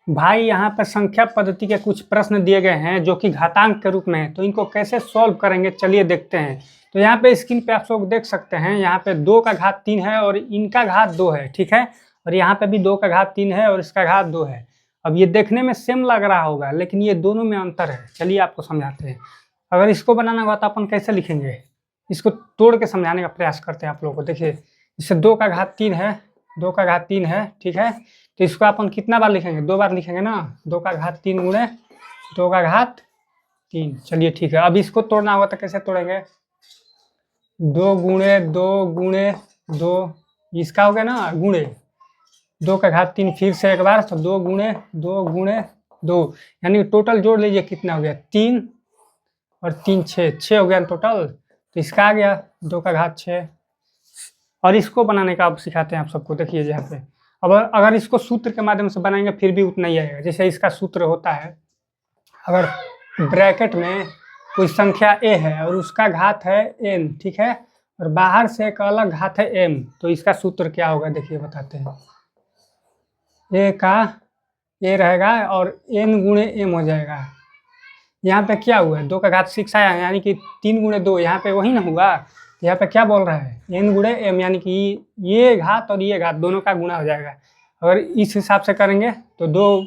भाई यहाँ पर संख्या पद्धति के कुछ प्रश्न दिए गए हैं जो कि घातांक के रूप में है, तो इनको कैसे सॉल्व करेंगे चलिए देखते हैं। तो यहाँ पे स्क्रीन पे आप लोग देख सकते हैं, यहाँ पे 2 का घात 3 है और इनका घात 2 है, ठीक है। और यहाँ पे भी 2 का घात 3 है और इसका घात 2 है। अब ये देखने में सेम लग रहा होगा लेकिन ये दोनों में अंतर है। चलिए आपको समझाते हैं। अगर इसको बनाना होगा तो अपन कैसे लिखेंगे, इसको तोड़ के समझाने का प्रयास करते हैं आप लोगों को। देखिए इससे 2 का घात 3 है, 2 का घात 3 है, ठीक है। तो इसको अपन कितना बार लिखेंगे, 2 बार लिखेंगे ना। 2 का घात 3 गुणे 2 का घात 3। चलिए ठीक है। अब इसको तोड़ना होगा तो कैसे तोड़ेंगे, 2 गुणे 2 गुणे 2, इसका हो गया ना गुणे 2 का घात 3, फिर से एक बार, तो 2 गुणे 2 गुणे 2, यानी टोटल जोड़ लीजिए कितना हो गया, 3 और 3 6 हो गया टोटल। तो इसका आ गया 2 का घात 6। और इसको बनाने का अब सिखाते हैं आप सबको। देखिए यहाँ पे अब अगर इसको सूत्र के माध्यम से बनाएंगे फिर भी उतना ही आएगा। जैसे इसका सूत्र होता है, अगर ब्रैकेट में कोई संख्या a है और उसका घात है n, ठीक है, और बाहर से एक अलग घात है m, तो इसका सूत्र क्या होगा देखिए बताते हैं। a का a रहेगा और n गुणे m हो जाएगा। यहाँ पे क्या हुआ है, 2 का घात 6 आया, यानी कि 3 गुणे 2, यहाँ पे वही ना हुआ। यहाँ पे क्या बोल रहा है, n गुणे m, यानी कि ये घात और ये घात दोनों का गुणा हो जाएगा। अगर इस हिसाब से करेंगे तो 2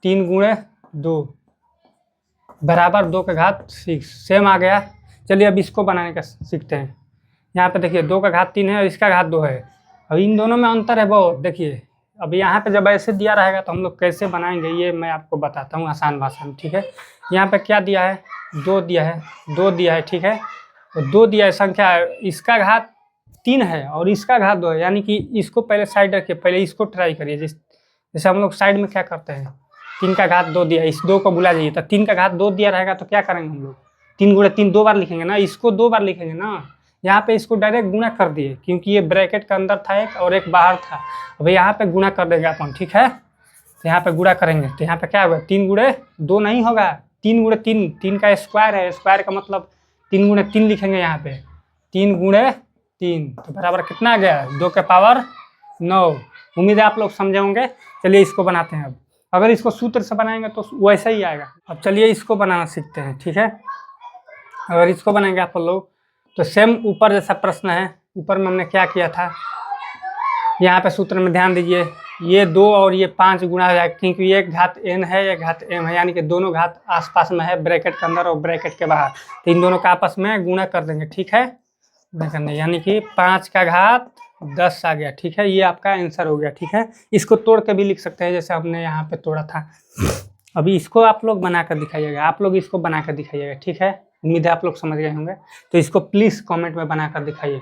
3 गुणे 2 बराबर 2 का घात 6, सेम आ गया। चलिए अब इसको बनाने का सीखते हैं। यहाँ पे देखिए 2 का घात 3 है और इसका घात 2 है। अब इन दोनों में अंतर है बहुत। देखिए अब यहाँ पे जब ऐसे दिया रहेगा तो हम लोग कैसे बनाएंगे ये मैं आपको बताता हूँ आसान भाषा में, ठीक है। यहाँ पे क्या दिया है, 2 दिया है, 2 दिया है, ठीक है। तो 2 दिया है संख्या, इसका घात 3 है और इसका घात 2 है, यानी कि इसको पहले साइड रखिए, पहले इसको ट्राई करिए। जैसे हम लोग साइड में क्या करते हैं, 3 का घात 2 दिया, इस 2 को बुला जाइए, तो 3 का घात 2 दिया रहेगा तो क्या करेंगे हम लोग, 3 गुणे 3 2 बार लिखेंगे ना, इसको 2 बार लिखेंगे ना। यहाँ पे इसको डायरेक्ट गुणा कर दिए क्योंकि ये ब्रैकेट का अंदर था एक और एक बाहर था। अब यहाँ पे गुणा कर देंगे अपन, ठीक है। तो यहाँ पे गुणा करेंगे तो यहाँ पे क्या होगा, 3 गुणे 2 नहीं होगा, 3 गुणे 3, 3 का स्क्वायर है, स्क्वायर का मतलब 3 गुणे 3 लिखेंगे यहाँ पे, 3 गुणे 3, तो बराबर कितना आ गया, 2 के पावर 9। उम्मीद है आप लोग समझे होंगे। चलिए इसको बनाते हैं। अब अगर इसको सूत्र से बनाएंगे तो वैसा ही आएगा। अब चलिए इसको बनाना सीखते हैं, ठीक है। अगर इसको बनाएंगे आप लोग तो सेम ऊपर जैसा प्रश्न है। ऊपर में हमने क्या किया था, यहाँ पे सूत्र में ध्यान दीजिए, ये 2 और ये 5 गुणा हो जाएगा क्योंकि एक घात n है एक घात m है, यानी कि दोनों घात आसपास में है, ब्रैकेट के अंदर और ब्रैकेट के बाहर, तो इन दोनों का आपस में गुणा कर देंगे, ठीक है। गुणा करने यानी कि 5 का घात 10 आ गया, ठीक है। ये आपका आंसर हो गया, ठीक है। इसको तोड़ के भी लिख सकते हैं जैसे हमने यहाँ पे तोड़ा था। अभी इसको आप लोग बना कर दिखाइएगा, आप लोग इसको बना कर दिखाइएगा, ठीक है। उम्मीद है आप लोग समझ गए होंगे। तो इसको प्लीज़ कमेंट में बना कर दिखाइए।